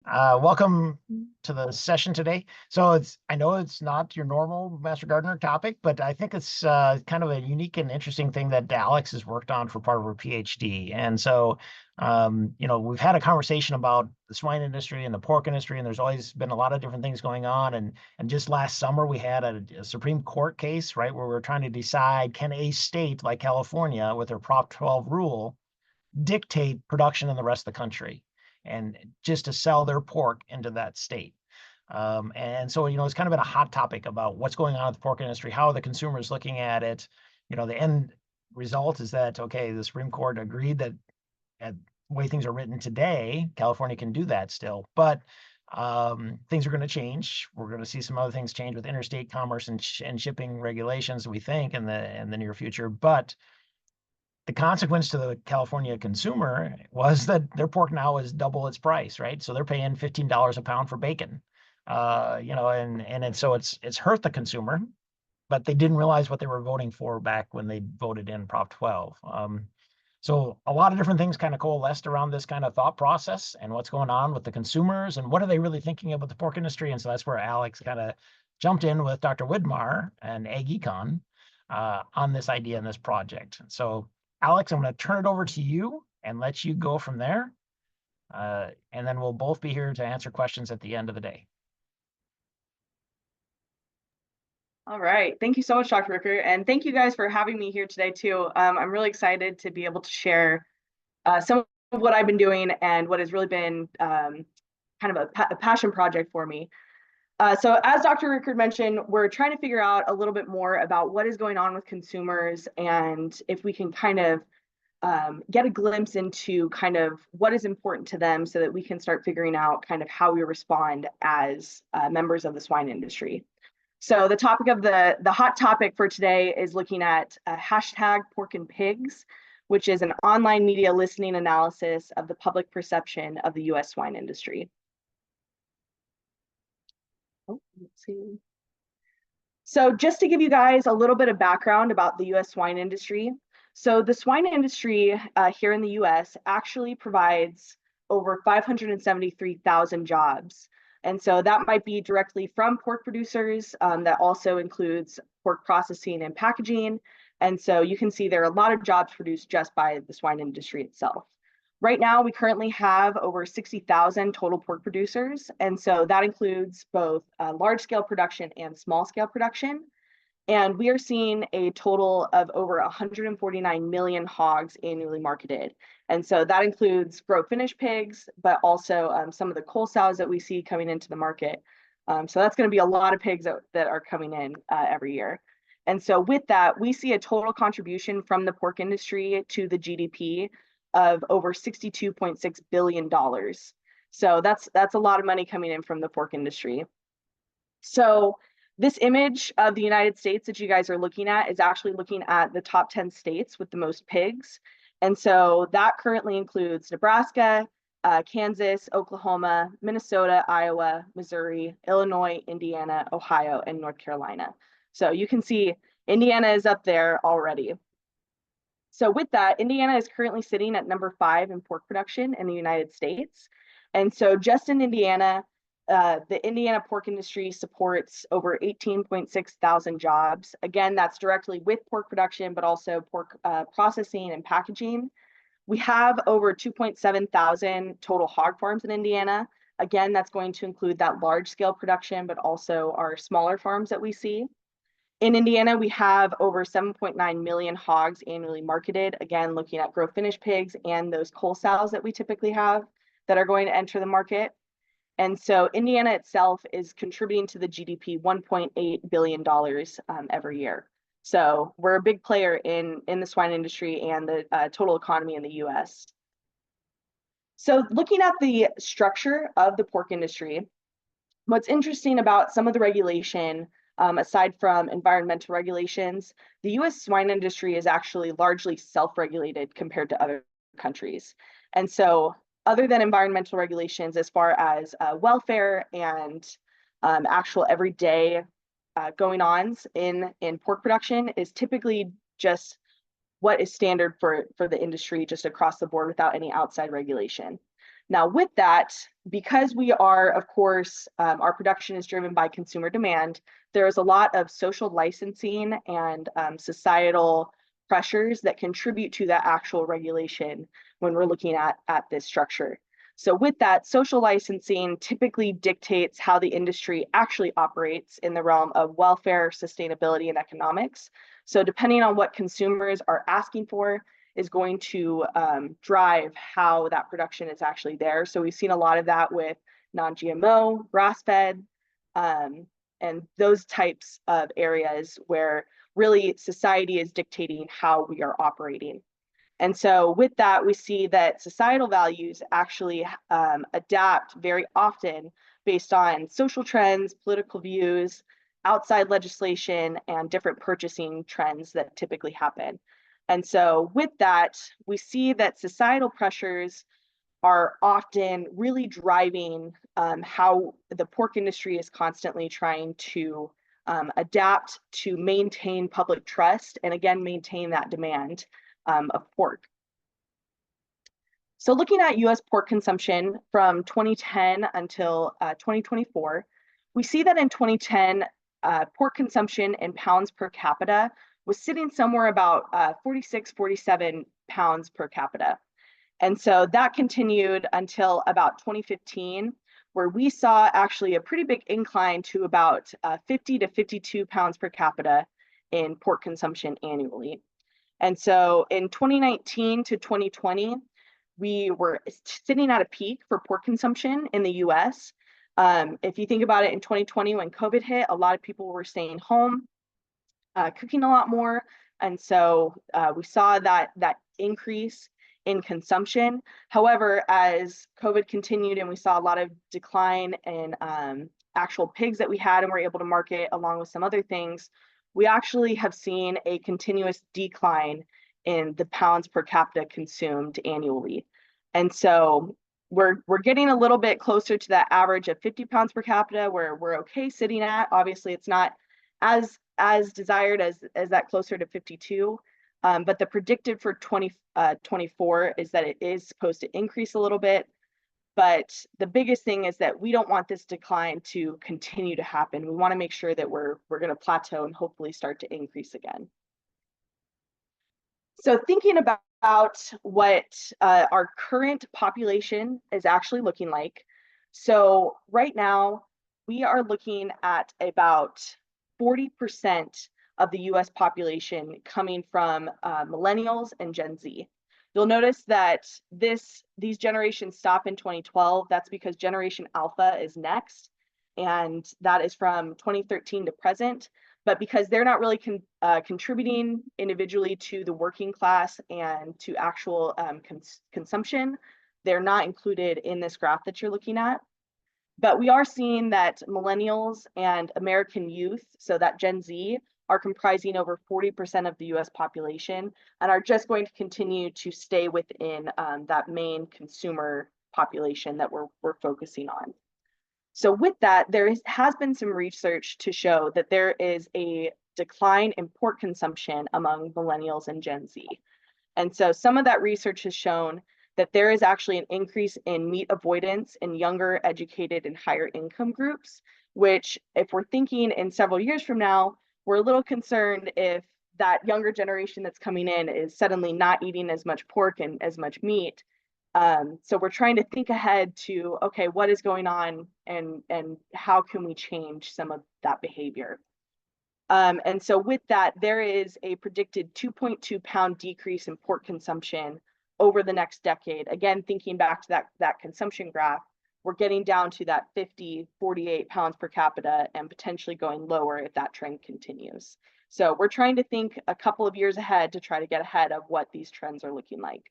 Welcome to the session today. So I know it's not your normal Master Gardener topic, but I think it's kind of a unique and interesting thing that Alex has worked on for part of her PhD. And so, we've had a conversation about the swine industry and the pork industry, and there's always been a lot of different things going on. And just last summer, we had a Supreme Court case, right, where we're trying to decide, can a state like California with their Prop 12 rule dictate production in the rest of the country and just to sell their pork into that state. And so, it's kind of been a hot topic about what's going on with the pork industry, how are the consumers looking at it. The end result is that, okay, the Supreme Court agreed that the way things are written today, California can do that still, but things are going to change. We're going to see some other things change with interstate commerce and shipping regulations, we think, in the near future. But the consequence to the California consumer was that their pork now is double its price, right? So they're paying $15 a pound for bacon, and so it's hurt the consumer, but they didn't realize what they were voting for back when they voted in Prop 12. So a lot of different things kind of coalesced around this kind of thought process and what's going on with the consumers and what are they really thinking about the pork industry. And so that's where Alex kind of jumped in with Dr. Widmar and Ag Econ on this idea and this project. So Alex, I'm going to turn it over to you and let you go from there. And then we'll both be here to answer questions at the end of the day. All right. Thank you so much, Dr. Ricker. And thank you guys for having me here today, too. I'm really excited to be able to share some of what I've been doing and what has really been kind of a passion project for me. So as Dr. Rickard mentioned, we're trying to figure out a little bit more about what is going on with consumers and if we can kind of get a glimpse into kind of what is important to them so that we can start figuring out kind of how we respond as members of the swine industry. So the topic of the hot topic for today is looking at hashtag pork and pigs, which is an online media listening analysis of the public perception of the U.S. swine industry. Oh, let's see. So just to give you guys a little bit of background about the U.S. swine industry. So the swine industry here in the U.S. actually provides over 573,000 jobs. And so that might be directly from pork producers. That also includes pork processing and packaging. And so you can see there are a lot of jobs produced just by the swine industry itself. Right now, we currently have over 60,000 total pork producers. And so that includes both large-scale production and small-scale production. And we are seeing a total of over 149 million hogs annually marketed. And so that includes grow-finished pigs, but also some of the cull sows that we see coming into the market. So that's going to be a lot of pigs that are coming in every year. And so with that, we see a total contribution from the pork industry to the GDP of over $62.6 billion. So that's a lot of money coming in from the pork industry. So this image of the United States that you guys are looking at is actually looking at the top 10 states with the most pigs. And so that currently includes Nebraska, Kansas, Oklahoma, Minnesota, Iowa, Missouri, Illinois, Indiana, Ohio, and North Carolina. So you can see Indiana is up there already. So with that, Indiana is currently sitting at number 5 in pork production in the United States. And so just in Indiana, the Indiana pork industry supports over 18.6 thousand jobs. Again, that's directly with pork production, but also pork processing and packaging. We have over 2.7 thousand total hog farms in Indiana. Again, that's going to include that large scale production, but also our smaller farms that we see. In Indiana, we have over 7.9 million hogs annually marketed. Again, looking at grow-finished pigs and those cull sows that we typically have that are going to enter the market. And so Indiana itself is contributing to the GDP $1.8 billion every year. So we're a big player in the swine industry and the total economy in the US. So looking at the structure of the pork industry, what's interesting about some of the regulation, aside from environmental regulations, the US swine industry is actually largely self-regulated compared to other countries. And so other than environmental regulations, as far as welfare and actual everyday going-ons in pork production is typically just what is standard for the industry just across the board without any outside regulation. Now, with that, because we are, of course, our production is driven by consumer demand, there's a lot of social licensing and societal pressures that contribute to that actual regulation when we're looking at this structure. So with that, social licensing typically dictates how the industry actually operates in the realm of welfare, sustainability, and economics. So depending on what consumers are asking for is going to drive how that production is actually there. So we've seen a lot of that with non-GMO, grass-fed, and those types of areas where really society is dictating how we are operating. And so with that, we see that societal values actually adapt very often based on social trends, political views, outside legislation, and different purchasing trends that typically happen. And so with that, we see that societal pressures are often really driving how the pork industry is constantly trying to adapt to maintain public trust and again, maintain that demand of pork. So looking at US pork consumption from 2010 until 2024, we see that in 2010, pork consumption in pounds per capita was sitting somewhere about 46, 47 pounds per capita. And so that continued until about 2015, where we saw actually a pretty big incline to about 50 to 52 pounds per capita in pork consumption annually. And so in 2019 to 2020, we were sitting at a peak for pork consumption in the US. If you think about it, in 2020, when COVID hit, a lot of people were staying home, cooking a lot more. And so we saw that increase in consumption. However, as COVID continued and we saw a lot of decline in actual pigs that we had and were able to market along with some other things, we actually have seen a continuous decline in the pounds per capita consumed annually. And so we're getting a little bit closer to that average of 50 pounds per capita where we're okay sitting at. Obviously, it's not as desired as that closer to 52. But the predicted for 2024 is that it is supposed to increase a little bit. But the biggest thing is that we don't want this decline to continue to happen. We want to make sure that we're going to plateau and hopefully start to increase again. So thinking about what our current population is actually looking like. So right now, we are looking at about 40% of the US population coming from millennials and Gen Z. You'll notice that these generations stop in 2012. That's because Generation Alpha is next, and that is from 2013 to present. But because they're not really contributing individually to the working class and to actual consumption, they're not included in this graph that you're looking at. But we are seeing that millennials and American youth, so that Gen Z, are comprising over 40% of the US population and are just going to continue to stay within that main consumer population that we're focusing on. So with that, there has been some research to show that there is a decline in pork consumption among millennials and Gen Z. And so some of that research has shown that there is actually an increase in meat avoidance in younger, educated, and higher income groups, which if we're thinking in several years from now, we're a little concerned if that younger generation that's coming in is suddenly not eating as much pork and as much meat. So we're trying to think ahead to, okay, what is going on and how can we change some of that behavior? And so with that, there is a predicted 2.2 pound decrease in pork consumption over the next decade. Again, thinking back to that consumption graph, we're getting down to that 50, 48 pounds per capita and potentially going lower if that trend continues. So we're trying to think a couple of years ahead to try to get ahead of what these trends are looking like.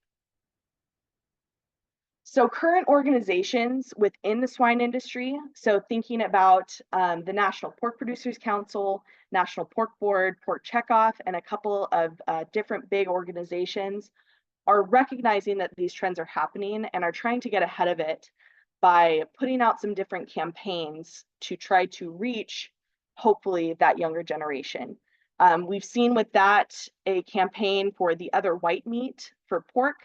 So current organizations within the swine industry, so thinking about the National Pork Producers Council, National Pork Board, Pork Checkoff, and a couple of different big organizations are recognizing that these trends are happening and are trying to get ahead of it by putting out some different campaigns to try to reach, hopefully, that younger generation. We've seen with that a campaign for the other white meat for pork.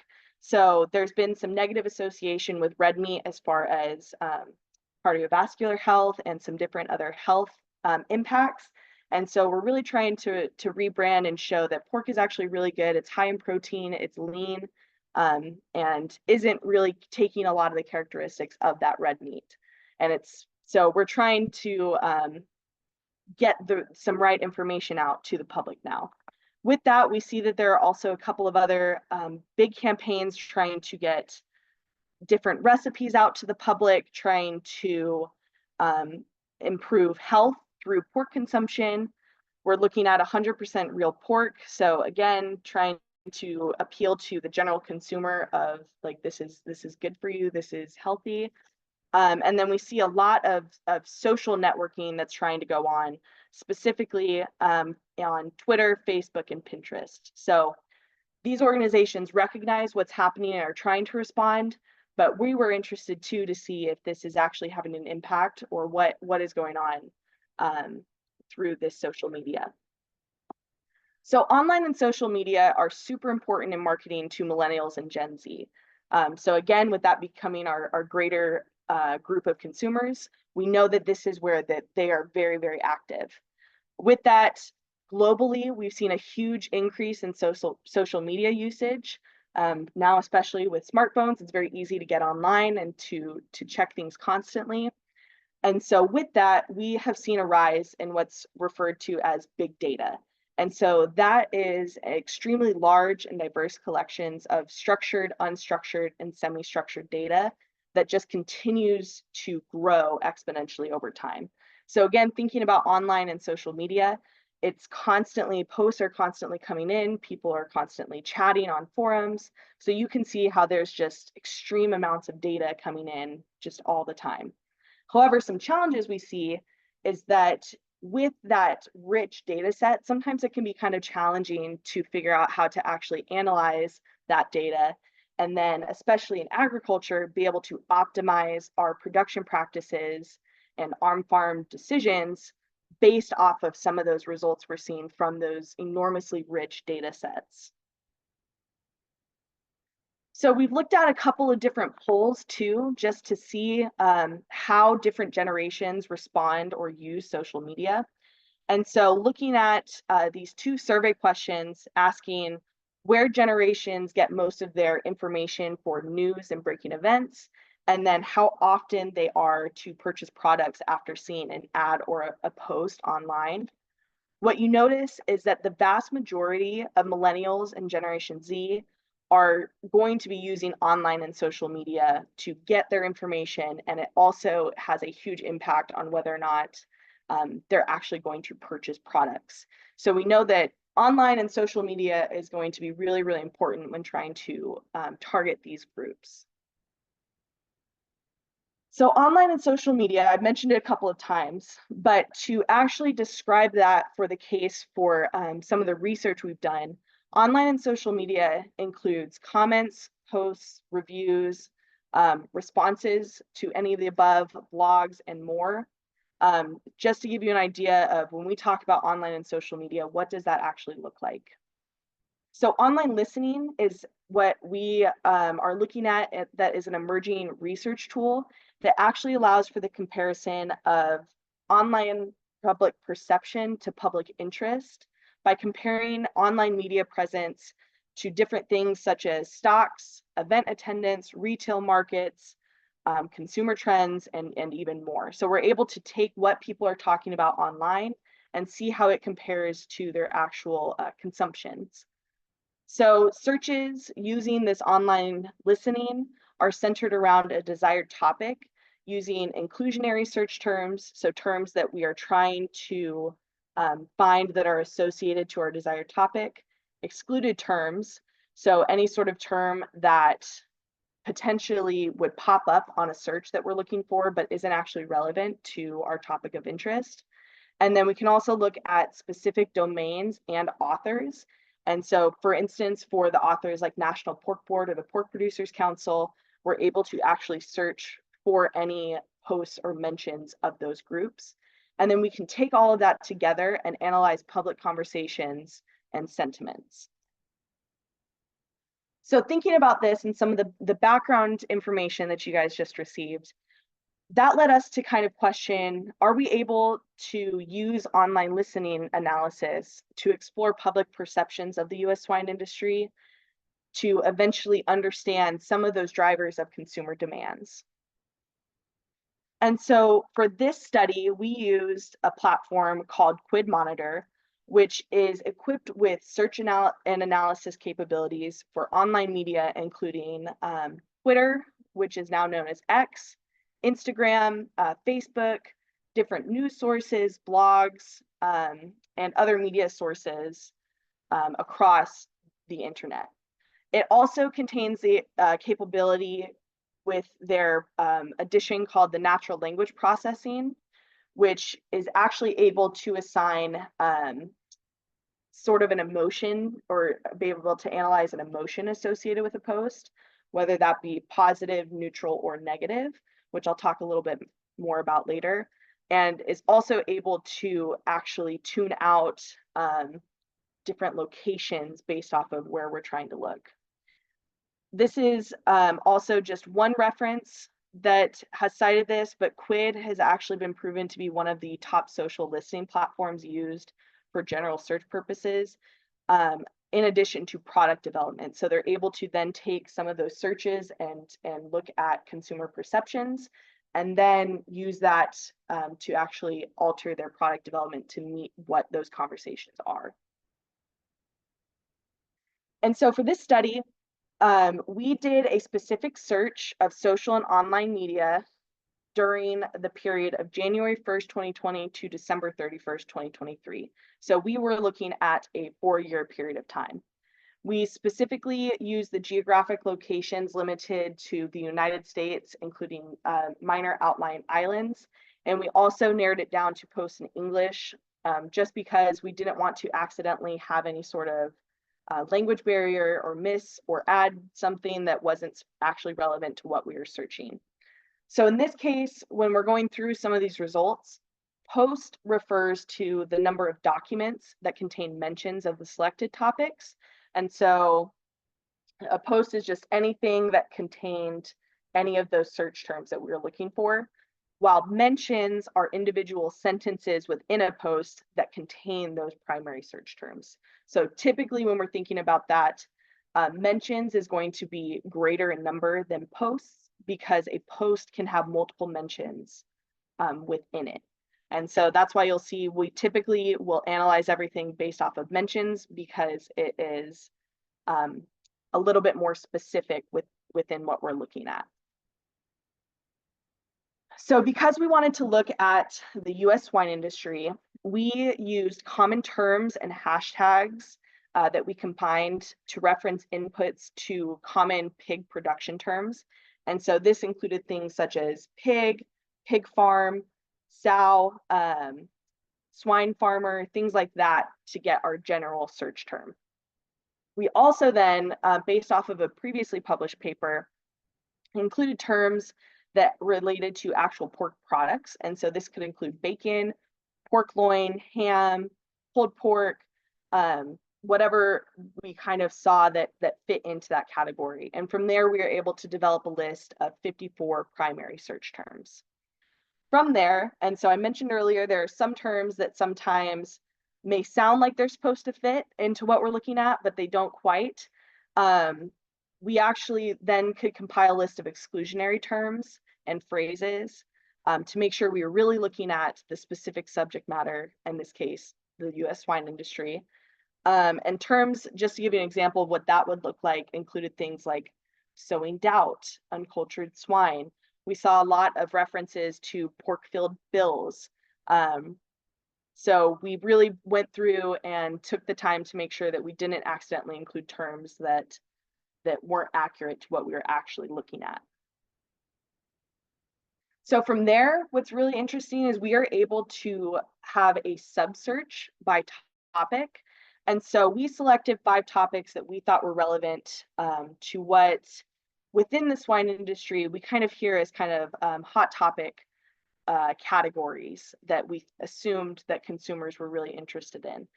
So there's been some negative association with red meat as far as cardiovascular health and some different other health impacts. And so we're really trying to rebrand and show that pork is actually really good. It's high in protein, it's lean, and isn't really taking a lot of the characteristics of that red meat. And so we're trying to get some right information out to the public now. With that, we see that there are also a couple of other big campaigns trying to get different recipes out to the public, trying to improve health through pork consumption. We're looking at 100% real pork. So again, trying to appeal to the general consumer of like, this is good for you, this is healthy. And then we see a lot of social networking that's trying to go on, specifically on Twitter, Facebook, and Pinterest. So these organizations recognize what's happening and are trying to respond, but we were interested too to see if this is actually having an impact or what is going on through this social media. So online and social media are super important in marketing to millennials and Gen Z. So again, with that becoming our greater group of consumers, we know that this is where that they are very, very active. With that, globally, we've seen a huge increase in social media usage. Now, especially with smartphones, it's very easy to get online and to check things constantly. And so with that, we have seen a rise in what's referred to as big data. And so that is extremely large and diverse collections of structured, unstructured, and semi-structured data that just continues to grow exponentially over time. So again, thinking about online and social media, posts are constantly coming in, people are constantly chatting on forums. So you can see how there's just extreme amounts of data coming in just all the time. However, some challenges we see is that with that rich data set, sometimes it can be kind of challenging to figure out how to actually analyze that data. And then, especially in agriculture, be able to optimize our production practices and on-farm decisions based off of some of those results we're seeing from those enormously rich data sets. So we've looked at a couple of different polls too, just to see how different generations respond or use social media. And so looking at these two survey questions asking where generations get most of their information for news and breaking events, and then how often they are to purchase products after seeing an ad or a post online. What you notice is that the vast majority of millennials and Generation Z are going to be using online and social media to get their information, and it also has a huge impact on whether or not they're actually going to purchase products. So we know that online and social media is going to be really, really important when trying to target these groups. So online and social media, I've mentioned it a couple of times, but to actually describe that for the case for some of the research we've done, online and social media includes comments, posts, reviews, responses to any of the above, blogs, and more. Just to give you an idea of when we talk about online and social media, what does that actually look like? So online listening is what we are looking at that is an emerging research tool that actually allows for the comparison of online public perception to public interest by comparing online media presence to different things such as stocks, event attendance, retail markets, consumer trends, and even more. So we're able to take what people are talking about online and see how it compares to their actual consumptions. So searches using this online listening are centered around a desired topic using inclusionary search terms, so terms that we are trying to find that are associated to our desired topic, excluded terms, so any sort of term that potentially would pop up on a search that we're looking for but isn't actually relevant to our topic of interest. And then we can also look at specific domains and authors. And so, for instance, for the authors like National Pork Board or the Pork Producers Council, we're able to actually search for any posts or mentions of those groups. And then we can take all of that together and analyze public conversations and sentiments. So thinking about this and some of the background information that you guys just received, that led us to kind of question, are we able to use online listening analysis to explore public perceptions of the US swine industry to eventually understand some of those drivers of consumer demands? And so for this study, we used a platform called Quid Monitor, which is equipped with search and analysis capabilities for online media, including Twitter, which is now known as X, Instagram, Facebook, different news sources, blogs, and other media sources across the internet. It also contains the capability with their addition called the natural language processing, which is actually able to assign sort of an emotion or be able to analyze an emotion associated with a post, whether that be positive, neutral, or negative, which I'll talk a little bit more about later, and is also able to actually tune out different locations based off of where we're trying to look. This is also just one reference that has cited this, but Quid has actually been proven to be one of the top social listening platforms used for general search purposes, in addition to product development. So they're able to then take some of those searches and look at consumer perceptions, and then use that to actually alter their product development to meet what those conversations are. And so for this study, we did a specific search of social and online media during the period of January 1st, 2020 to December 31st, 2023. So we were looking at a 4-year period of time. We specifically used the geographic locations limited to the United States, including minor outlying islands. And we also narrowed it down to posts in English, just because we didn't want to accidentally have any sort of language barrier or miss or add something that wasn't actually relevant to what we were searching. So in this case, when we're going through some of these results, post refers to the number of documents that contain mentions of the selected topics. And so a post is just anything that contained any of those search terms that we were looking for, while mentions are individual sentences within a post that contain those primary search terms. So typically when we're thinking about that, mentions is going to be greater in number than posts, because a post can have multiple mentions within it. And so that's why you'll see we typically will analyze everything based off of mentions, because it is a little bit more specific within what we're looking at. So because we wanted to look at the US swine industry, we used common terms and hashtags that we combined to reference inputs to common pig production terms. And so this included things such as pig, pig farm, sow, swine farmer, things like that to get our general search term. We also then, based off of a previously published paper, included terms that related to actual pork products. And so this could include bacon, pork loin, ham, pulled pork, whatever we kind of saw that fit into that category. And from there, we were able to develop a list of 54 primary search terms. From there, and so I mentioned earlier, there are some terms that sometimes may sound like they're supposed to fit into what we're looking at, but they don't quite. We actually then could compile a list of exclusionary terms and phrases to make sure we were really looking at the specific subject matter, in this case, the US swine industry. And terms, just to give you an example of what that would look like, included things like sowing doubt, uncultured swine. We saw a lot of references to pork-filled bills. So we really went through and took the time to make sure that we didn't accidentally include terms that weren't accurate to what we were actually looking at. So from there, what's really interesting is we are able to have a sub-search by topic. And so we selected 5 topics that we thought were relevant to what within the swine industry we kind of hear as kind of hot topic categories that we assumed that consumers were really interested in.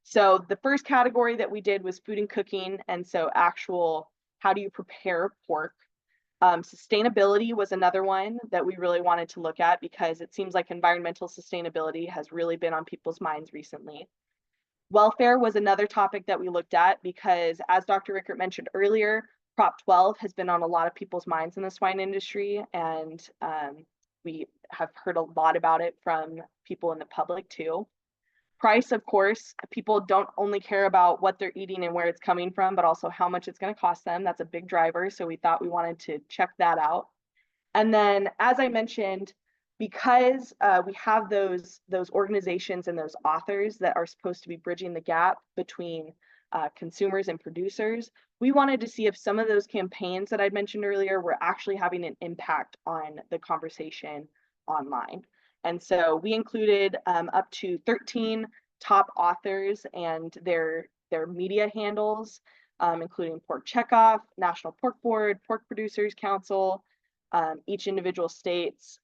So the first category that we did was food and cooking, and so actual how do you prepare pork? Sustainability was another one that we really wanted to look at because it seems like environmental sustainability has really been on people's minds recently. Welfare was another topic that we looked at because, as Dr. Richert mentioned earlier, Prop 12 has been on a lot of people's minds in the swine industry, and we have heard a lot about it from people in the public too. Price, of course, people don't only care about what they're eating and where it's coming from, but also how much it's going to cost them. That's a big driver, so we thought we wanted to check that out. And then, as I mentioned, because we have those organizations and those authors that are supposed to be bridging the gap between consumers and producers, we wanted to see if some of those campaigns that I'd mentioned earlier were actually having an impact on the conversation online. And so we included up to 13 top authors and their media handles, including Pork Checkoff, National Pork Board, Pork Producers Council, each individual states,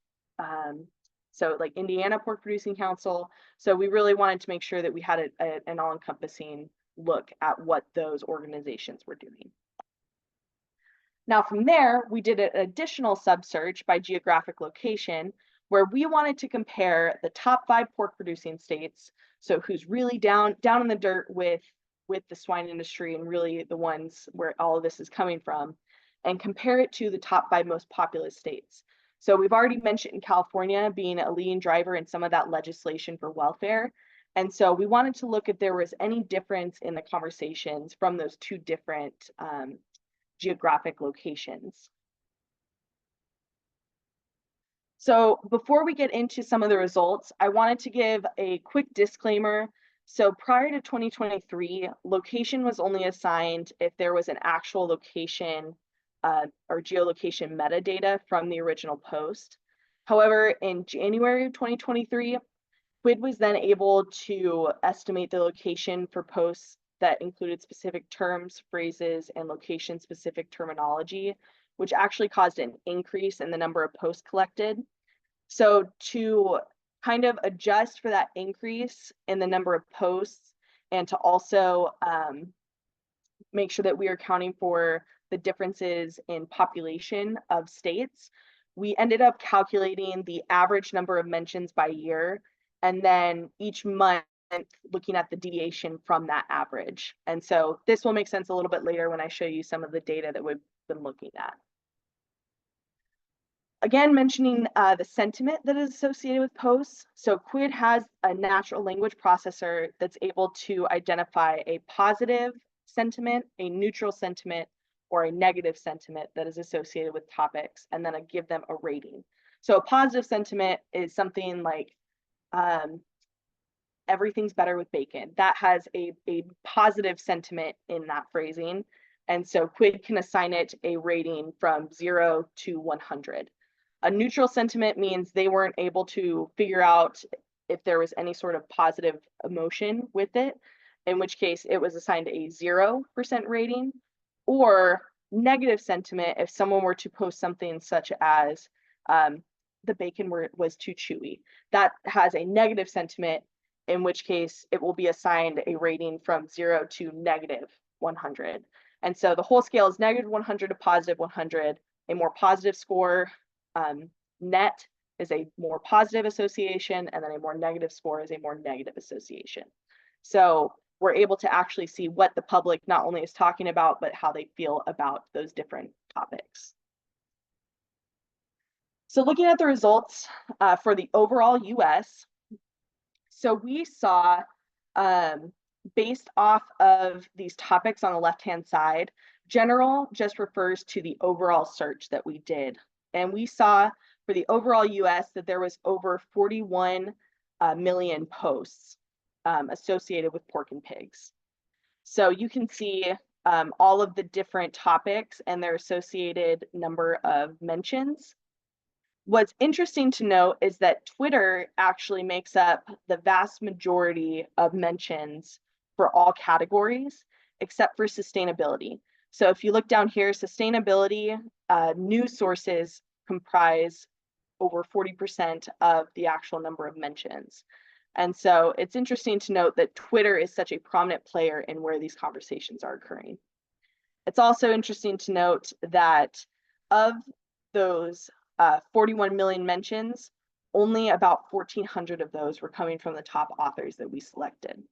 so like Indiana Pork Producing Council. So we really wanted to make sure that we had an all-encompassing look at what those organizations were doing. Now from there, we did an additional sub-search by geographic location, where we wanted to compare the top 5 pork producing states, so who's really down in the dirt with the swine industry and really the ones where all of this is coming from, and compare it to the top 5 most populous states. So we've already mentioned California being a leading driver in some of that legislation for welfare. And so we wanted to look if there was any difference in the conversations from those 2 different geographic locations. So before we get into some of the results, I wanted to give a quick disclaimer. So prior to 2023, location was only assigned if there was an actual location or geolocation metadata from the original post. However, in January of 2023, Quid was then able to estimate the location for posts that included specific terms, phrases, and location-specific terminology, which actually caused an increase in the number of posts collected. So to kind of adjust for that increase in the number of posts and to also make sure that we are accounting for the differences in population of states, we ended up calculating the average number of mentions by year, and then each month looking at the deviation from that average. And so this will make sense a little bit later when I show you some of the data that we've been looking at. Again, mentioning the sentiment that is associated with posts. So Quid has a natural language processor that's able to identify a positive sentiment, a neutral sentiment, or a negative sentiment that is associated with topics, and then give them a rating. So a positive sentiment is something like everything's better with bacon. That has a positive sentiment in that phrasing. And so Quid can assign it a rating from 0 to 100. A neutral sentiment means they weren't able to figure out if there was any sort of positive emotion with it, in which case it was assigned a 0% rating. Or negative sentiment, if someone were to post something such as the bacon was too chewy, that has a negative sentiment, in which case it will be assigned a rating from 0 to negative 100. And so the whole scale is negative 100 to positive 100. A more positive score, net, is a more positive association, and then a more negative score is a more negative association. So we're able to actually see what the public not only is talking about, but how they feel about those different topics. So looking at the results for the overall US, so we saw, based off of these topics on the left-hand side, general just refers to the overall search that we did. And we saw for the overall US that there was over 41 million posts associated with pork and pigs. So you can see all of the different topics and their associated number of mentions. What's interesting to note is that Twitter actually makes up the vast majority of mentions for all categories, except for sustainability. So if you look down here, sustainability, news sources comprise over 40% of the actual number of mentions. And so it's interesting to note that Twitter is such a prominent player in where these conversations are occurring. It's also interesting to note that of those 41 million mentions, only about 1,400 of those were coming from the top authors that we selected.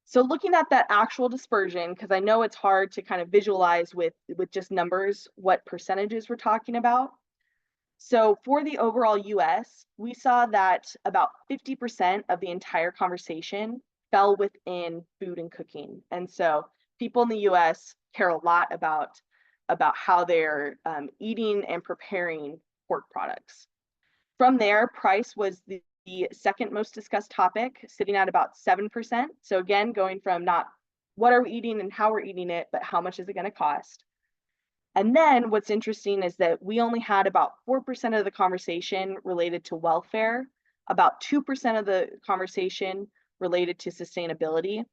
So looking at that actual dispersion, because I know it's hard to kind of visualize with just numbers what percentages we're talking about. So for the overall US, we saw that about 50% of the entire conversation fell within food and cooking. And so people in the US care a lot about how they're eating and preparing pork products. From there, price was the second most discussed topic, sitting at about 7%. So again, going from not what are we eating and how we're eating it, but how much is it going to cost? And then what's interesting is that we only had about 4% of the conversation related to welfare, about 2% of the conversation related to sustainability,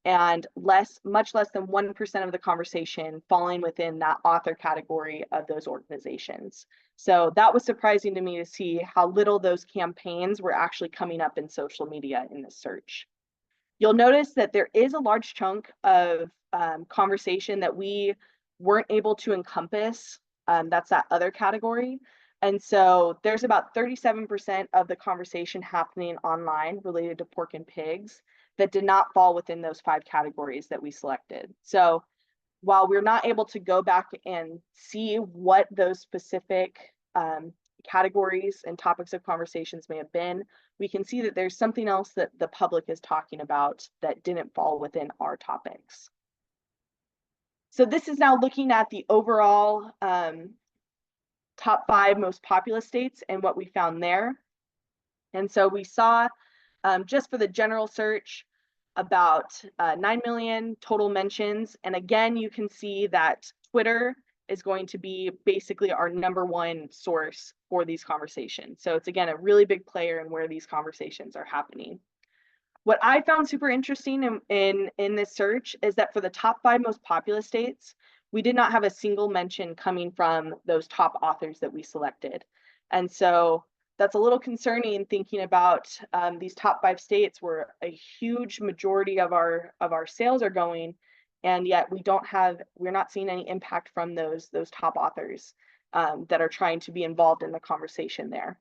and much less than 1% of the conversation falling within that author category of those organizations. So that was surprising to me to see how little those campaigns were actually coming up in social media in this search. You'll notice that there is a large chunk of conversation that we weren't able to encompass. That's that other category. And so there's about 37% of the conversation happening online related to pork and pigs that did not fall within those 5 categories that we selected. So while we're not able to go back and see what those specific categories and topics of conversations may have been, we can see that there's something else that the public is talking about that didn't fall within our topics. So this is now looking at the overall top 5 most populous states and what we found there. And so we saw just for the general search, about 9 million total mentions. And again, you can see that Twitter is going to be basically our #1 source for these conversations. So it's, again, a really big player in where these conversations are happening. What I found super interesting in this search is that for the top 5 most populous states, we did not have a single mention coming from those top authors that we selected. And so that's a little concerning, thinking about these top 5 states where a huge majority of our sales are going, and yet we're not seeing any impact from those top authors that are trying to be involved in the conversation there.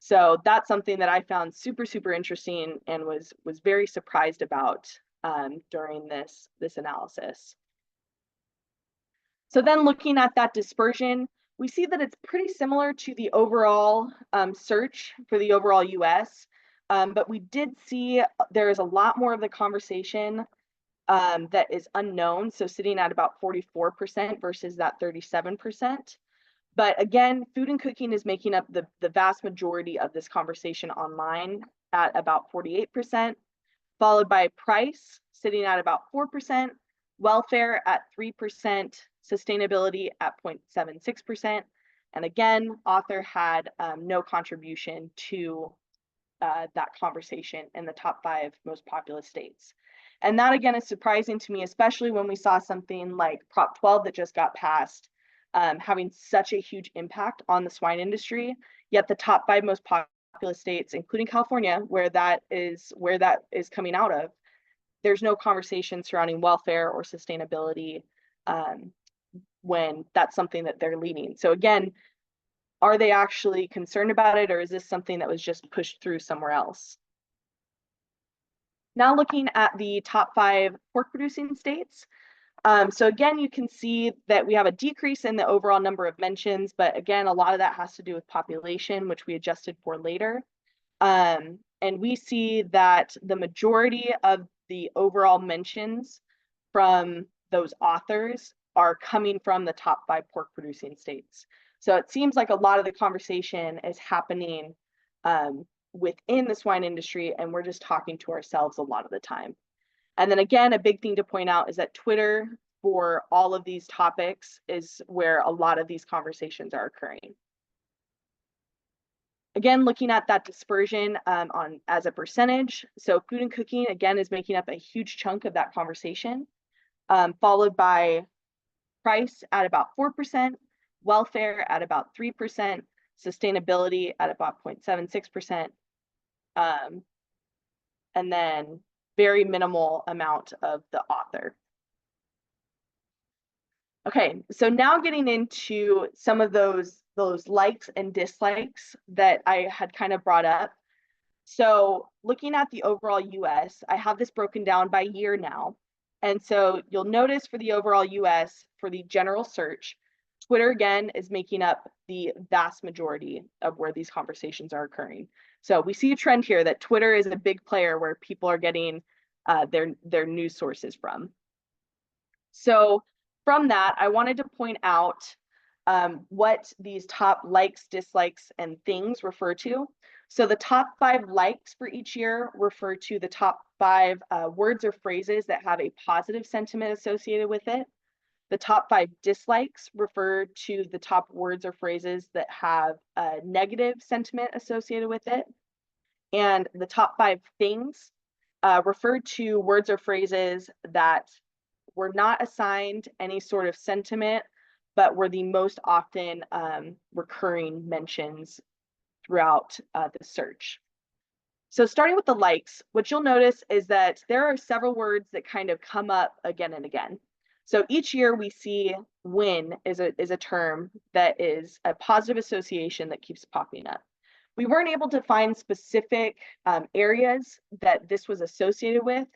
So that's something that I found super, super interesting and was very surprised about during this analysis. So then looking at that dispersion, we see that it's pretty similar to the overall search for the overall US, but we did see there is a lot more of the conversation that is unknown, so sitting at about 44% versus that 37%. But again, food and cooking is making up the vast majority of this conversation online at about 48%, followed by price sitting at about 4%, welfare at 3%, sustainability at 0.76%. And again, author had no contribution to that conversation in the top 5 most populous states. And that, again, is surprising to me, especially when we saw something like Prop 12 that just got passed, having such a huge impact on the swine industry, yet the top 5 most populous states, including California, where that is coming out of, there's no conversation surrounding welfare or sustainability when that's something that they're leading. So again, are they actually concerned about it, or is this something that was just pushed through somewhere else? Now looking at the top 5 pork producing states. So again, you can see that we have a decrease in the overall number of mentions, but again, a lot of that has to do with population, which we adjusted for later. And we see that the majority of the overall mentions from those authors are coming from the top 5 pork producing states. So it seems like a lot of the conversation is happening within the swine industry, and we're just talking to ourselves a lot of the time. And then again, a big thing to point out is that Twitter for all of these topics is where a lot of these conversations are occurring. Again, looking at that dispersion as a percentage. So food and cooking, again, is making up a huge chunk of that conversation, followed by price at about 4%, welfare at about 3%, sustainability at about 0.76%, and then very minimal amount of the author. Okay, so now getting into some of those likes and dislikes that I had kind of brought up. So looking at the overall US, I have this broken down by year now. And so you'll notice for the overall US, for the general search, Twitter again is making up the vast majority of where these conversations are occurring. So we see a trend here that Twitter is a big player where people are getting their news sources from. So from that, I wanted to point out what these top likes, dislikes, and things refer to. So the top 5 likes for each year refer to the top 5 words or phrases that have a positive sentiment associated with it. The top 5 dislikes refer to the top words or phrases that have a negative sentiment associated with it. And the top 5 things refer to words or phrases that were not assigned any sort of sentiment, but were the most often recurring mentions throughout the search. So starting with the likes, what you'll notice is that there are several words that kind of come up again and again. So each year we see win is a term that is a positive association that keeps popping up. We weren't able to find specific areas that this was associated with,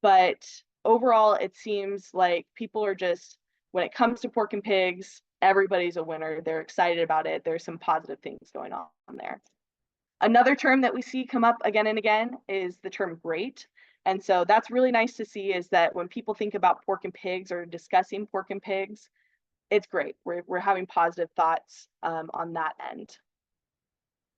but overall, it seems like people are just, when it comes to pork and pigs, everybody's a winner. They're excited about it. There's some positive things going on there. Another term that we see come up again and again is the term great. And so that's really nice to see, is that when people think about pork and pigs or discussing pork and pigs, it's great. We're having positive thoughts on that end.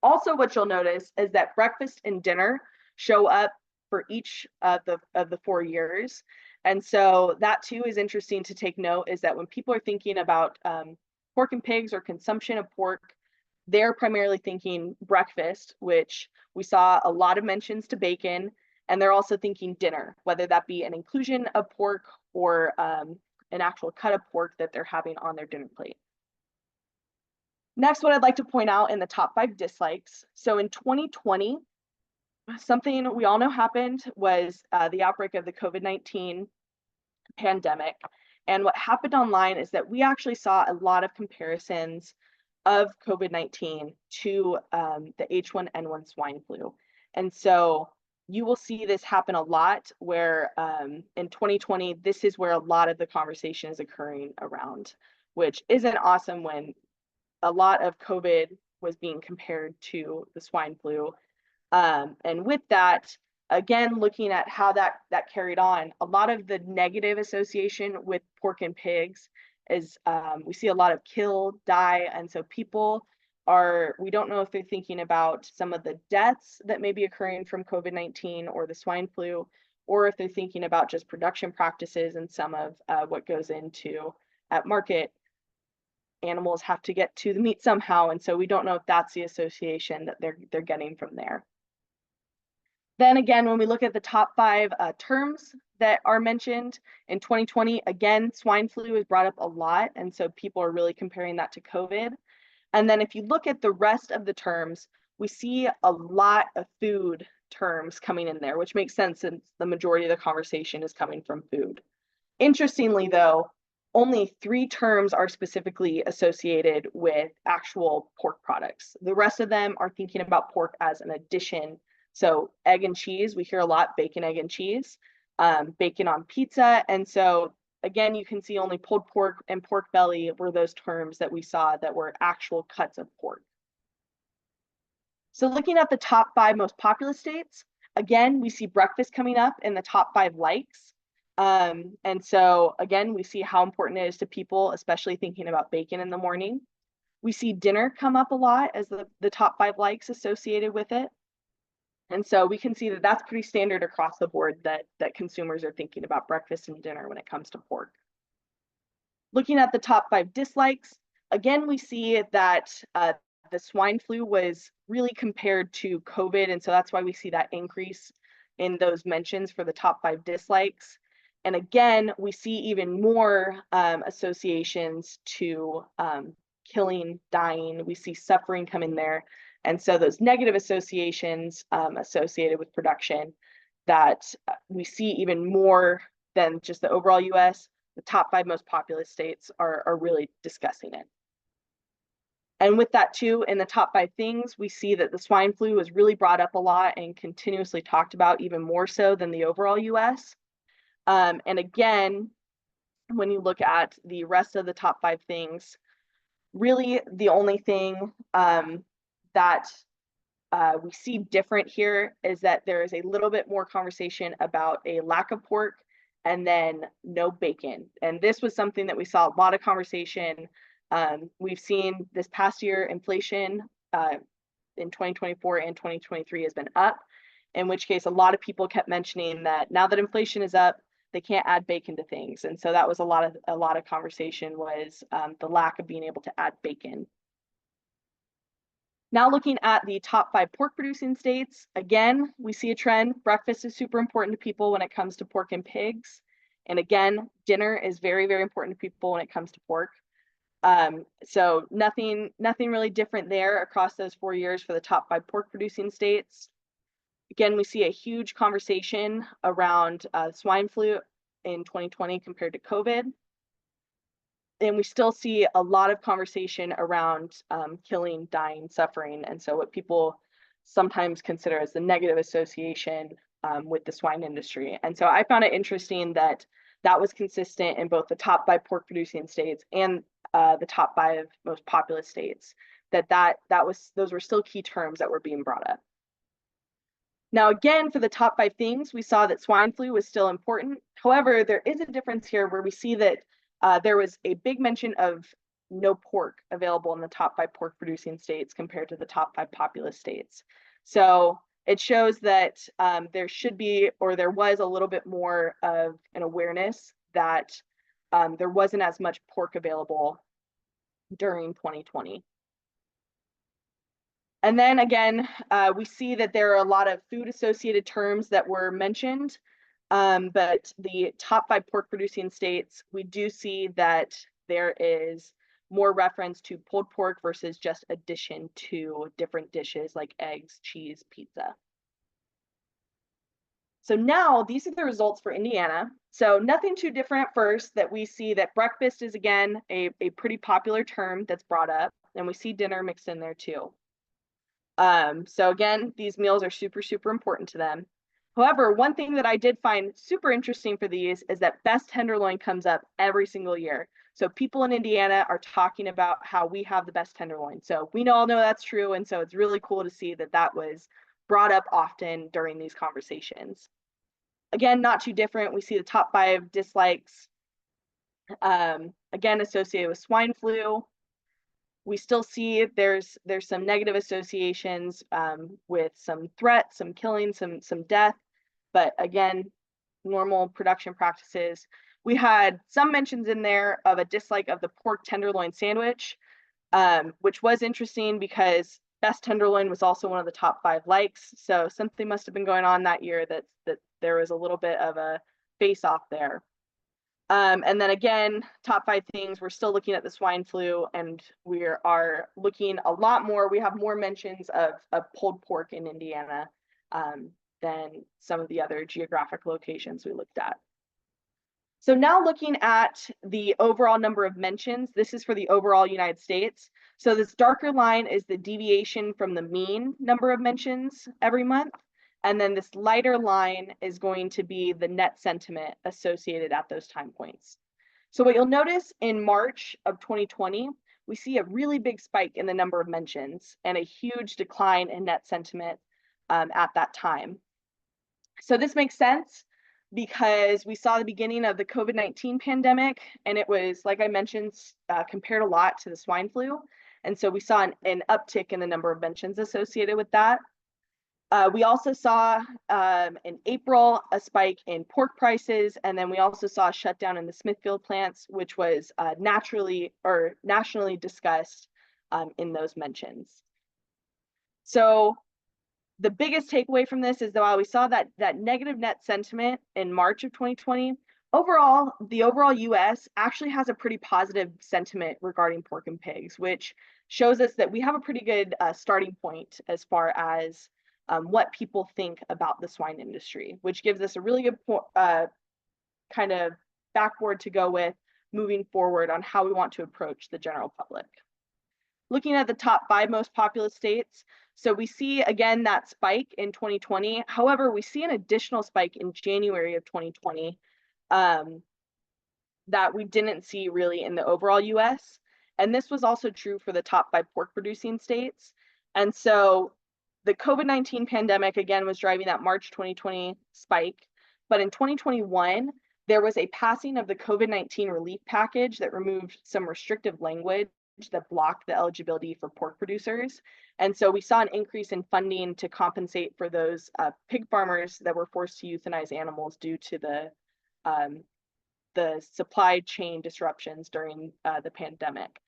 Also, what you'll notice is that breakfast and dinner show up for each of the 4 years. And so that too is interesting to take note, is that when people are thinking about pork and pigs or consumption of pork, they're primarily thinking breakfast, which we saw a lot of mentions to bacon, and they're also thinking dinner, whether that be an inclusion of pork or an actual cut of pork that they're having on their dinner plate. Next, what I'd like to point out in the top 5 dislikes. So in 2020, something we all know happened was the outbreak of the COVID-19 pandemic. And what happened online is that we actually saw a lot of comparisons of COVID-19 to the H1N1 swine flu. And so you will see this happen a lot, where in 2020, this is where a lot of the conversation is occurring around, which isn't awesome when a lot of COVID was being compared to the swine flu. And with that, again, looking at how that carried on, a lot of the negative association with pork and pigs is we see a lot of kill, die, and so people are, we don't know if they're thinking about some of the deaths that may be occurring from COVID-19 or the swine flu, or if they're thinking about just production practices and some of what goes into at market. Animals have to get to the meat somehow, and so we don't know if that's the association that they're getting from there. Then again, when we look at the top 5 terms that are mentioned in 2020, again, swine flu is brought up a lot, and so people are really comparing that to COVID. And then if you look at the rest of the terms, we see a lot of food terms coming in there, which makes sense since the majority of the conversation is coming from food. Interestingly, though, only 3 terms are specifically associated with actual pork products. The rest of them are thinking about pork as an addition. So egg and cheese, we hear a lot, bacon, egg, and cheese, bacon on pizza. And so again, you can see only pulled pork and pork belly were those terms that we saw that were actual cuts of pork. So looking at the top 5 most populous states, again, we see breakfast coming up in the top 5 likes. And so again, we see how important it is to people, especially thinking about bacon in the morning. We see dinner come up a lot as the top 5 likes associated with it. And so we can see that that's pretty standard across the board, that consumers are thinking about breakfast and dinner when it comes to pork. Looking at the top 5 dislikes, again, we see that the swine flu was really compared to COVID. And so that's why we see that increase in those mentions for the top 5 dislikes. And again, we see even more associations to killing, dying. We see suffering come in there. And so those negative associations associated with production that we see even more than just the overall US, the top 5 most populous states are really discussing it. And with that too, in the top 5 things, we see that the swine flu was really brought up a lot and continuously talked about, even more so than the overall US. And again, when you look at the rest of the top 5 things, really the only thing that we see different here is that there is a little bit more conversation about a lack of pork and then no bacon. And this was something that we saw a lot of conversation. We've seen this past year inflation in 2024 and 2023 has been up, in which case a lot of people kept mentioning that now that inflation is up, they can't add bacon to things. And so that was a lot of conversation was the lack of being able to add bacon. Now looking at the top 5 pork producing states, again, we see a trend. Breakfast is super important to people when it comes to pork and pigs. And again, dinner is very, very important to people when it comes to pork. So nothing really different there across those 4 years for the top 5 pork producing states. Again, we see a huge conversation around swine flu in 2020 compared to COVID. And we still see a lot of conversation around killing, dying, suffering. And so what people sometimes consider as the negative association with the swine industry. And so I found it interesting that that was consistent in both the top 5 pork producing states and the top 5 most populous states, those were still key terms that were being brought up. Now, again, for the top 5 things, we saw that swine flu was still important. However, there is a difference here where we see that there was a big mention of no pork available in the top 5 pork producing states compared to the top 5 populous states. So it shows that there should be, or there was a little bit more of an awareness that there wasn't as much pork available during 2020. And then again, we see that there are a lot of food associated terms that were mentioned, but the top 5 pork producing states, we do see that there is more reference to pulled pork versus just addition to different dishes like eggs, cheese, pizza. So now these are the results for Indiana. So nothing too different at first, that we see that breakfast is again a pretty popular term that's brought up, and we see dinner mixed in there too. So again, these meals are super, super important to them. However, one thing that I did find super interesting for these is that best tenderloin comes up every single year. So people in Indiana are talking about how we have the best tenderloin. So we all know that's true. And so it's really cool to see that that was brought up often during these conversations. Again, not too different. We see the top 5 dislikes, again, associated with swine flu. We still see there's some negative associations with some threats, some killing, some death, but again, normal production practices. We had some mentions in there of a dislike of the pork tenderloin sandwich, which was interesting because best tenderloin was also one of the top 5 likes. So something must have been going on that year that there was a little bit of a face-off there. And then again, top 5 things, we're still looking at the swine flu, and we are looking a lot more. We have more mentions of pulled pork in Indiana than some of the other geographic locations we looked at. So now looking at the overall number of mentions, this is for the overall United States. So this darker line is the deviation from the mean number of mentions every month. And then this lighter line is going to be the net sentiment associated at those time points. So what you'll notice in March of 2020, we see a really big spike in the number of mentions and a huge decline in net sentiment at that time. So this makes sense because we saw the beginning of the COVID-19 pandemic, and it was, like I mentioned, compared a lot to the swine flu. And so we saw an uptick in the number of mentions associated with that. We also saw in April a spike in pork prices, and then we also saw a shutdown in the Smithfield plants, which was nationally discussed in those mentions. So the biggest takeaway from this is that while we saw that negative net sentiment in March of 2020, overall, the overall US actually has a pretty positive sentiment regarding pork and pigs, which shows us that we have a pretty good starting point as far as what people think about the swine industry, which gives us a really good kind of backboard to go with moving forward on how we want to approach the general public. Looking at the top 5 most populous states, so we see again that spike in 2020. However, we see an additional spike in January of 2020 that we didn't see really in the overall US. And this was also true for the top 5 pork producing states. And so the COVID-19 pandemic again was driving that March 2020 spike. But in 2021, there was a passing of the COVID-19 relief package that removed some restrictive language that blocked the eligibility for pork producers. And so we saw an increase in funding to compensate for those pig farmers that were forced to euthanize animals due to the supply chain disruptions during the pandemic.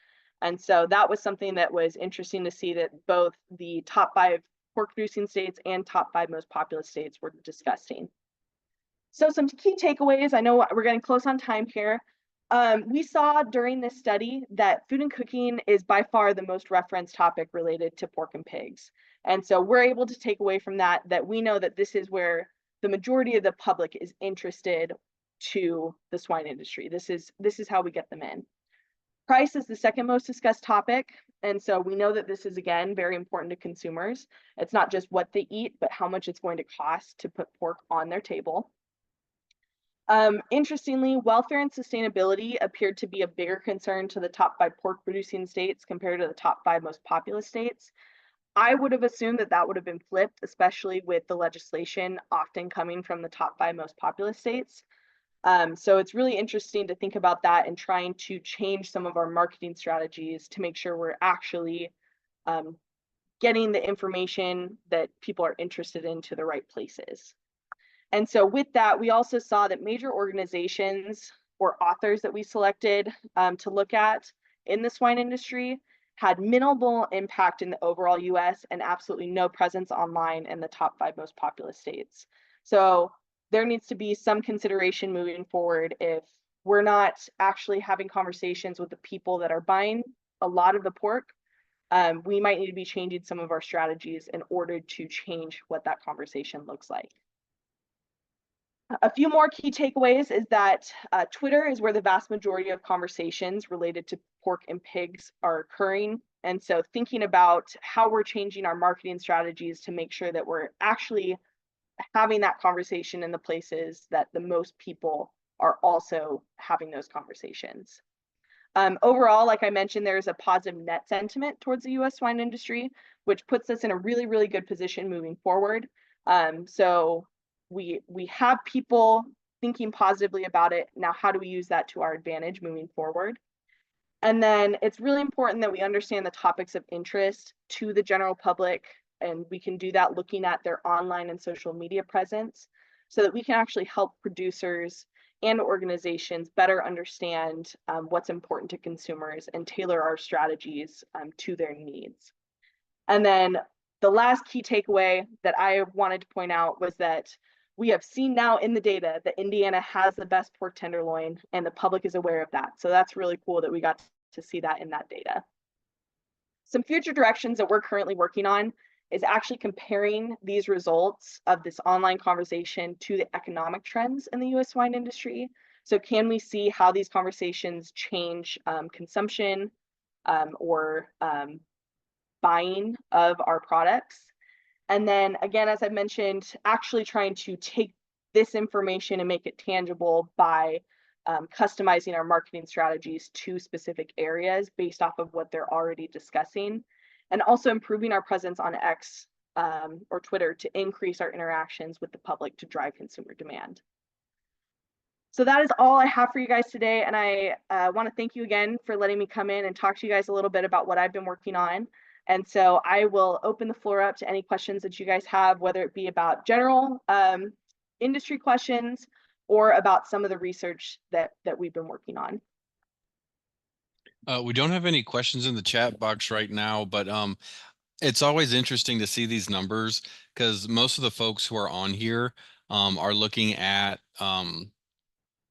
And so that was something that was interesting to see, that both the top 5 pork producing states and top 5 most populous states were discussing. So some key takeaways, I know we're getting close on time here. We saw during this study that food and cooking is by far the most referenced topic related to pork and pigs. And so we're able to take away from that we know that this is where the majority of the public is interested to the swine industry. This is how we get them in. Price is the second most discussed topic. And so we know that this is, again, very important to consumers. It's not just what they eat, but how much it's going to cost to put pork on their table. Interestingly, welfare and sustainability appeared to be a bigger concern to the top 5 pork producing states compared to the top 5 most populous states. I would have assumed that would have been flipped, especially with the legislation often coming from the top 5 most populous states. So it's really interesting to think about that and trying to change some of our marketing strategies to make sure we're actually getting the information that people are interested in to the right places. And so with that, we also saw that major organizations or authors that we selected to look at in the swine industry had minimal impact in the overall US and absolutely no presence online in the top 5 most populous states. So there needs to be some consideration moving forward. If we're not actually having conversations with the people that are buying a lot of the pork, we might need to be changing some of our strategies in order to change what that conversation looks like. A few more key takeaways is that Twitter is where the vast majority of conversations related to pork and pigs are occurring. And so thinking about how we're changing our marketing strategies to make sure that we're actually having that conversation in the places that the most people are also having those conversations. Overall, like I mentioned, there's a positive net sentiment towards the US swine industry, which puts us in a really, really good position moving forward. So we have people thinking positively about it. Now, how do we use that to our advantage moving forward? And then it's really important that we understand the topics of interest to the general public, and we can do that looking at their online and social media presence so that we can actually help producers and organizations better understand what's important to consumers and tailor our strategies to their needs. And then the last key takeaway that I wanted to point out was that we have seen now in the data that Indiana has the best pork tenderloin, and the public is aware of that. So that's really cool that we got to see that in that data. Some future directions that we're currently working on is actually comparing these results of this online conversation to the economic trends in the US swine industry. So can we see how these conversations change consumption or buying of our products? And then again, as I mentioned, actually trying to take this information and make it tangible by customizing our marketing strategies to specific areas based off of what they're already discussing, and also improving our presence on X or Twitter to increase our interactions with the public to drive consumer demand. So that is all I have for you guys today. And I want to thank you again for letting me come in and talk to you guys a little bit about what I've been working on. And so I will open the floor up to any questions that you guys have, whether it be about general industry questions or about some of the research that we've been working on. We don't have any questions in the chat box right now, but it's always interesting to see these numbers because most of the folks who are on here are looking at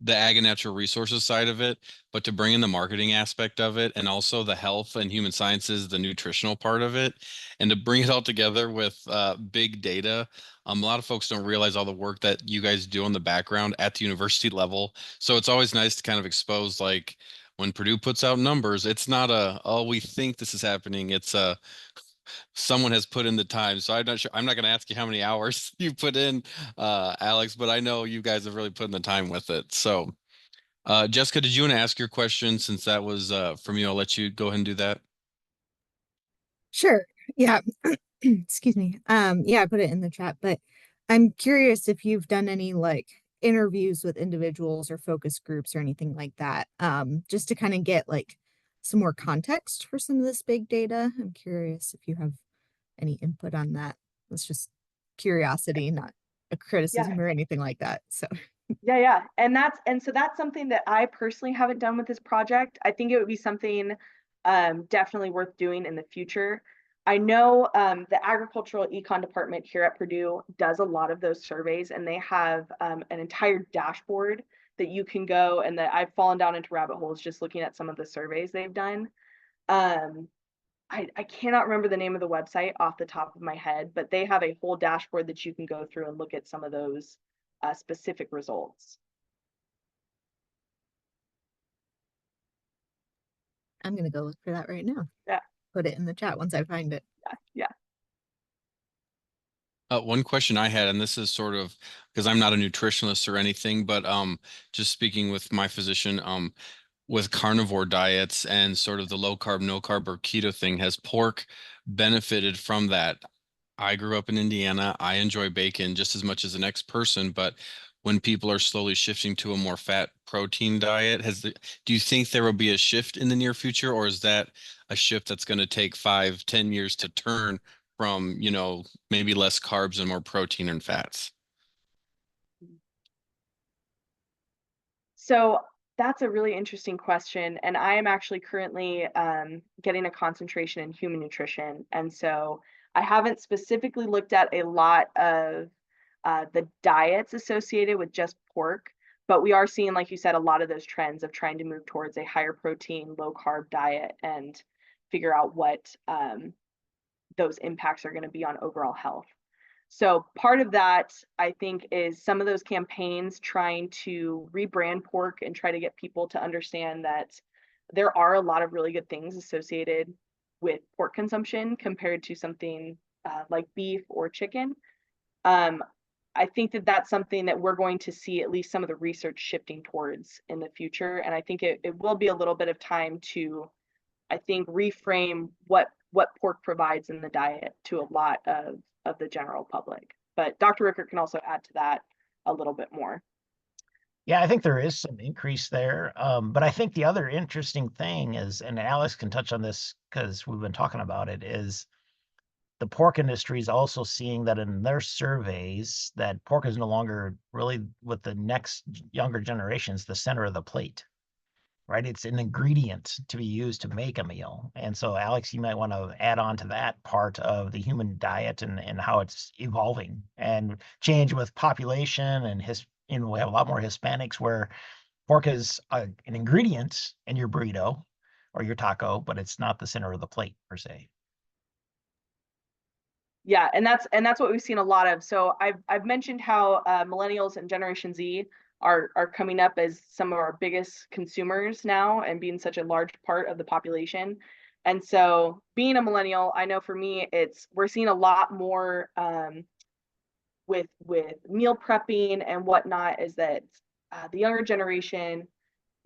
the ag and natural resources side of it, but to bring in the marketing aspect of it and also the health and human sciences, the nutritional part of it, and to bring it all together with big data. A lot of folks don't realize all the work that you guys do on the background at the university level. So it's always nice to kind of expose, like, when Purdue puts out numbers, it's not a, oh, we think this is happening. It's a, someone has put in the time. So I'm not sure. I'm not going to ask you how many hours you put in, Alex, but I know you guys have really put in the time with it. So, Jessica, did you want to ask your question since that was from you? I'll let you go ahead and do that. Sure. Yeah. Excuse me. Yeah, I put it in the chat, but I'm curious if you've done any like interviews with individuals or focus groups or anything like that. Just to kind of get like some more context for some of this big data. I'm curious if you have any input on that. It's just curiosity, not a Yeah. criticism or anything like that. So Yeah. And so that's something that I personally haven't done with this project. I think it would be something definitely worth doing in the future. I know the agricultural econ department here at Purdue does a lot of those surveys, and they have an entire dashboard that you can go, and that I've fallen down into rabbit holes just looking at some of the surveys they've done. Um, I cannot remember the name of the website off the top of my head, but they have a whole dashboard that you can go through and look at some of those specific results. I'm gonna go look for that right now. Yeah. Put it in the chat once I find it. Yeah. One question I had, and this is sort of because I'm not a nutritionist or anything, but just speaking with my physician, with carnivore diets and sort of the low carb, no carb or keto thing, has pork benefited from that? I grew up in Indiana. I enjoy bacon just as much as the next person, but when people are slowly shifting to a more fat protein diet, do you think there will be a shift in the near future, or is that a shift that's going to take 5, 10 years to turn from, maybe less carbs and more protein and fats? So that's a really interesting question. And I am actually currently getting a concentration in human nutrition. And so I haven't specifically looked at a lot of the diets associated with just pork, but we are seeing, like you said, a lot of those trends of trying to move towards a higher protein, low carb diet and figure out what those impacts are going to be on overall health. So part of that, I think, is some of those campaigns trying to rebrand pork and try to get people to understand that there are a lot of really good things associated with pork consumption compared to something like beef or chicken. I think that that's something that we're going to see at least some of the research shifting towards in the future. And I think it will be a little bit of time to, I think, reframe what pork provides in the diet to a lot of the general public. But Dr. Richert can also add to that a little bit more. Yeah, I think there is some increase there. But I think the other interesting thing is, and Alex can touch on this because we've been talking about it, is the pork industry is also seeing that in their surveys that pork is no longer really, with the next younger generations, the center of the plate, right? It's an ingredient to be used to make a meal. And so, Alex, you might want to add on to that part of the human diet and how it's evolving and change with population and we have a lot more Hispanics where pork is an ingredient in your burrito or your taco, but it's not the center of the plate per se. Yeah, and that's what we've seen a lot of. So I've mentioned how millennials and Generation Z are coming up as some of our biggest consumers now and being such a large part of the population. And so being a millennial, I know for me, we're seeing a lot more with meal prepping and whatnot, is that the younger generation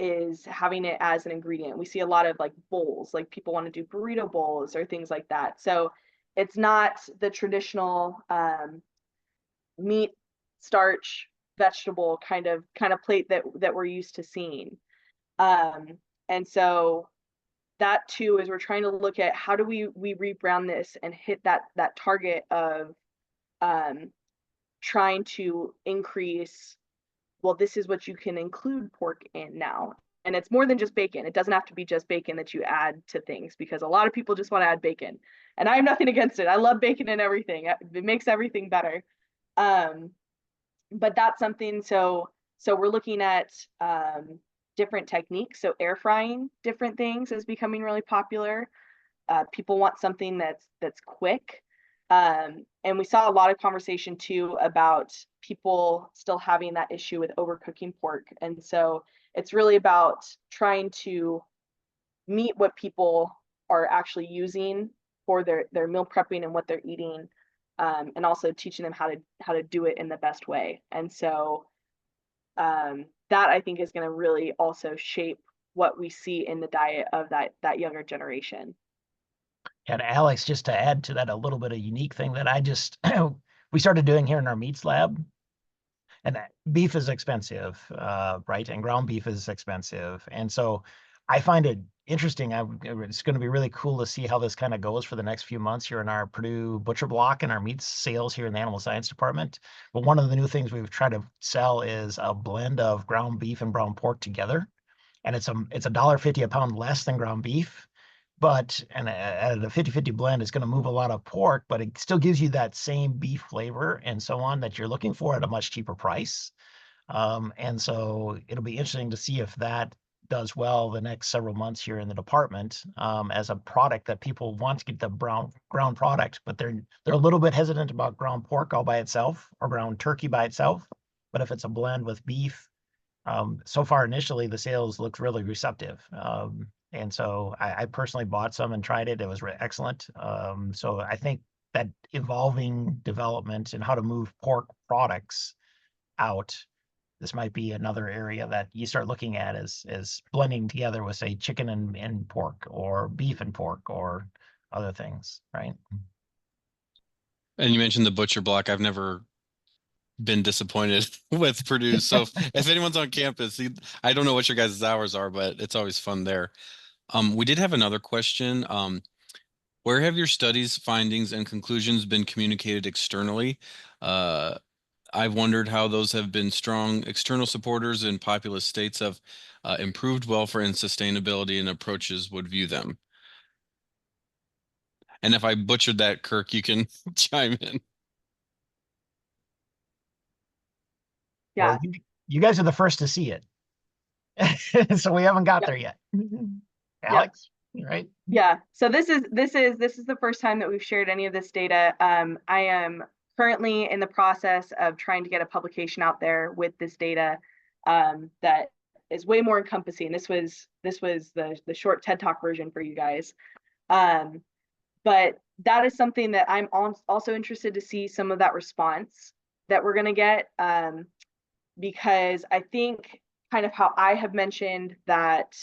is having it as an ingredient. We see a lot of like bowls, like people want to do burrito bowls or things like that. So it's not the traditional meat, starch, vegetable kind of plate that we're used to seeing. And so that too is we're trying to look at how do we rebrand this and hit that target of trying to increase, well, this is what you can include pork in now. And it's more than just bacon. It doesn't have to be just bacon that you add to things, because a lot of people just want to add bacon. And I have nothing against it. I love bacon and everything. It makes everything better. But that's something, so So we're looking at different techniques. So air frying different things is becoming really popular. People want something that's quick. And we saw a lot of conversation too about people still having that issue with overcooking pork. And so it's really about trying to meet what people are actually using for their meal prepping and what they're eating, and also teaching them how to do it in the best way. And so that I think is going to really also shape what we see in the diet of that younger generation. And Alex, just to add to that a little bit of unique thing that I just we started doing here in our meats lab, and beef is expensive, right? And ground beef is expensive, and so I find it interesting. It's going to be really cool to see how this kind of goes for the next few months here in our Purdue butcher block and our meat sales here in the animal science department. But one of the new things we've tried to sell is a blend of ground beef and brown pork together, and it's $1.50 a pound less than ground beef. But at a 50-50 blend, it's going to move a lot of pork, but it still gives you that same beef flavor and so on that you're looking for at a much cheaper price. And so it'll be interesting to see if that does well the next several months here in the department, as a product that people want to get the ground product, but they're a little bit hesitant about ground pork all by itself or ground turkey by itself. But if it's a blend with beef, so far initially the sales looked really receptive. And so I personally bought some and tried it. It was excellent. So I think that evolving development and how to move pork products out, this might be another area that you start looking at as blending together with, say, chicken and pork, or beef and pork, or other things, right? And you mentioned the butcher block. I've never been disappointed with Purdue. So if anyone's on campus, I don't know what your guys' hours are, but it's always fun there. We did have another question. Where have your studies, findings, and conclusions been communicated externally? I've wondered how those have been strong external supporters in populous states of improved welfare and sustainability and approaches would view them. And if I butchered that, Kirk, you can chime in. Yeah. Well, you guys are the first to see it. So we haven't got there yet. Alex, right? Yeah. So this is the first time that we've shared any of this data. I am currently in the process of trying to get a publication out there with this data, that is way more encompassing. This was the short TED Talk version for you guys. But that is something that I'm also interested to see some of that response that we're going to get, because I think kind of how I have mentioned that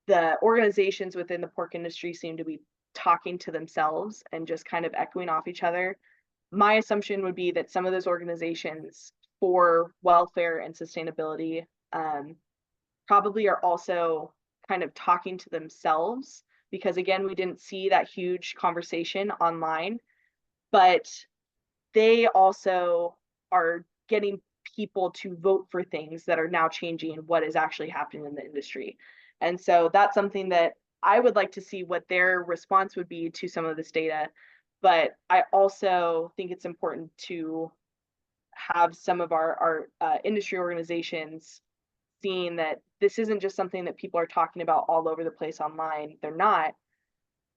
the organizations within the pork industry seem to be talking to themselves and just kind of echoing off each other. My assumption would be that some of those organizations for welfare and sustainability probably are also kind of talking to themselves, because again, we didn't see that huge conversation online, but they also are getting people to vote for things that are now changing what is actually happening in the industry. And so that's something that I would like to see what their response would be to some of this data. But I also think it's important to have some of our industry organizations seeing that this isn't just something that people are talking about all over the place online. They're not,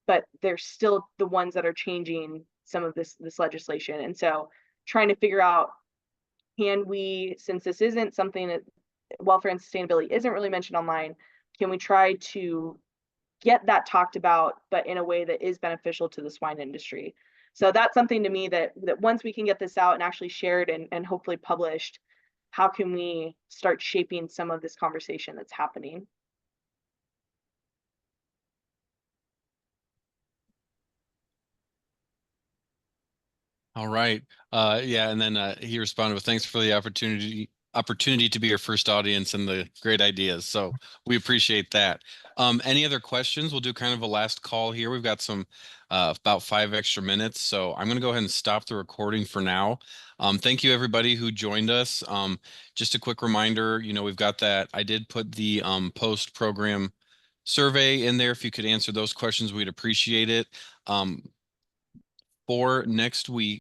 but they're still the ones that are changing some of this legislation. And so trying to figure out, can we, since this isn't something that welfare and sustainability isn't really mentioned online, can we try to get that talked about, but in a way that is beneficial to the swine industry? So that's something to me that once we can get this out and actually shared and hopefully published, how can we start shaping some of this conversation that's happening? All right. Yeah, and then he responded with, thanks for the opportunity to be your first audience and the great ideas. So we appreciate that. Any other questions? We'll do kind of a last call here. We've got some about 5 extra minutes. So I'm going to go ahead and stop the recording for now. Thank you everybody who joined us. Just a quick reminder, we've got that. I did put the post-program survey in there. If you could answer those questions, we'd appreciate it. For next week,